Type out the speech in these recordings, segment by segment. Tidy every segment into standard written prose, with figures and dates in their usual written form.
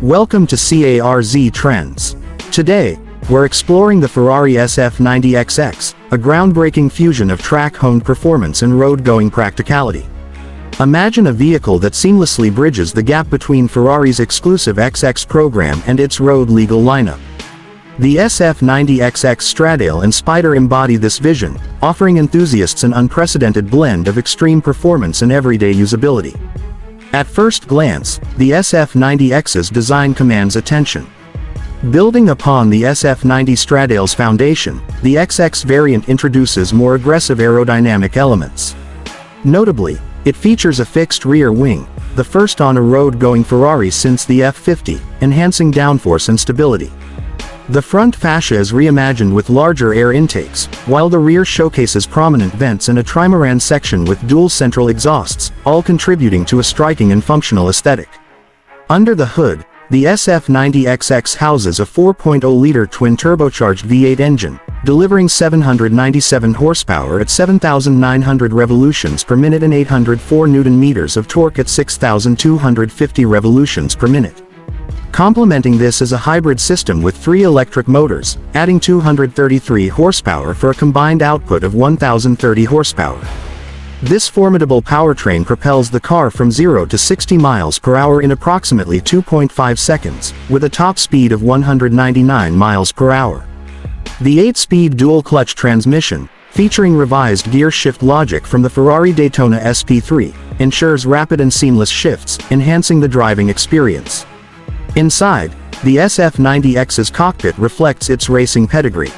Welcome to CARZ Trends. Today, we're exploring the Ferrari SF90 XX, a groundbreaking fusion of track-honed performance and road-going practicality. Imagine a vehicle that seamlessly bridges the gap between Ferrari's exclusive XX program and its road-legal lineup. The SF90 XX Stradale and Spider embody this vision, offering enthusiasts an unprecedented blend of extreme performance and everyday usability. At first glance, the SF90X's design commands attention. Building upon the SF90 Stradale's foundation, the XX variant introduces more aggressive aerodynamic elements. Notably, it features a fixed rear wing, the first on a road-going Ferrari since the F50, enhancing downforce and stability. The front fascia is reimagined with larger air intakes, while the rear showcases prominent vents and a trimaran section with dual central exhausts, all contributing to a striking and functional aesthetic. Under the hood, the SF90 XX houses a 4.0-liter twin-turbocharged V8 engine, delivering 797 horsepower at 7,900 revolutions per minute and 804 Nm of torque at 6,250 revolutions per minute. Complementing this is a hybrid system with 3 electric motors, adding 233 horsepower for a combined output of 1,030 horsepower. This formidable powertrain propels the car from 0 to 60 miles per hour in approximately 2.5 seconds, with a top speed of 199 miles per hour. The 8-speed dual-clutch transmission, featuring revised gear shift logic from the Ferrari Daytona SP3, ensures rapid and seamless shifts, enhancing the driving experience. Inside, the SF90X's cockpit reflects its racing pedigree.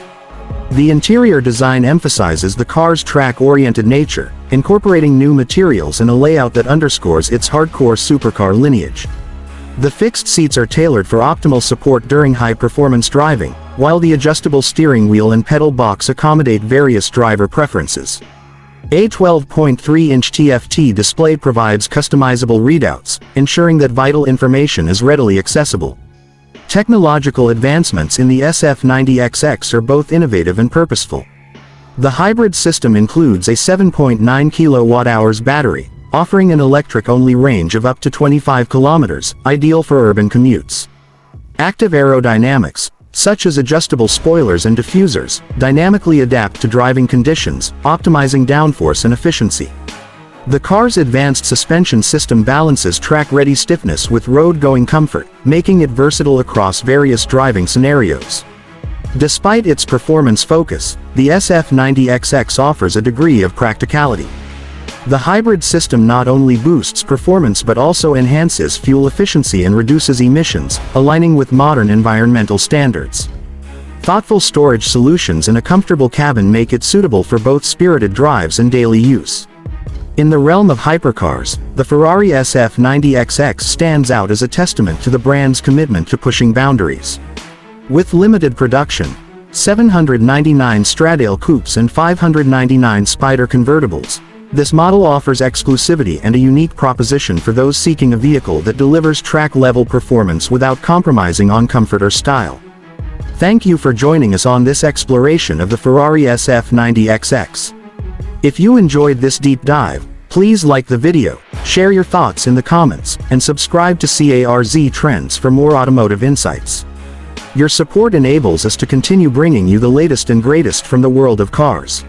The interior design emphasizes the car's track-oriented nature, incorporating new materials and a layout that underscores its hardcore supercar lineage. The fixed seats are tailored for optimal support during high-performance driving, while the adjustable steering wheel and pedal box accommodate various driver preferences. A 12.3-inch TFT display provides customizable readouts, ensuring that vital information is readily accessible. Technological advancements in the SF90 XX are both innovative and purposeful. The hybrid system includes a 7.9 kWh battery, offering an electric-only range of up to 25 kilometers, ideal for urban commutes. Active aerodynamics, such as adjustable spoilers and diffusers, dynamically adapt to driving conditions, optimizing downforce and efficiency. The car's advanced suspension system balances track-ready stiffness with road-going comfort, making it versatile across various driving scenarios. Despite its performance focus, the SF90 XX offers a degree of practicality. The hybrid system not only boosts performance but also enhances fuel efficiency and reduces emissions, aligning with modern environmental standards. Thoughtful storage solutions and a comfortable cabin make it suitable for both spirited drives and daily use. In the realm of hypercars, the Ferrari SF90 XX stands out as a testament to the brand's commitment to pushing boundaries. With limited production, 799 Stradale coupes and 599 Spider convertibles, this model offers exclusivity and a unique proposition for those seeking a vehicle that delivers track-level performance without compromising on comfort or style. Thank you for joining us on this exploration of the Ferrari SF90 XX. If you enjoyed this deep dive, please like the video, share your thoughts in the comments, and subscribe to CARZ Trends for more automotive insights. Your support enables us to continue bringing you the latest and greatest from the world of cars.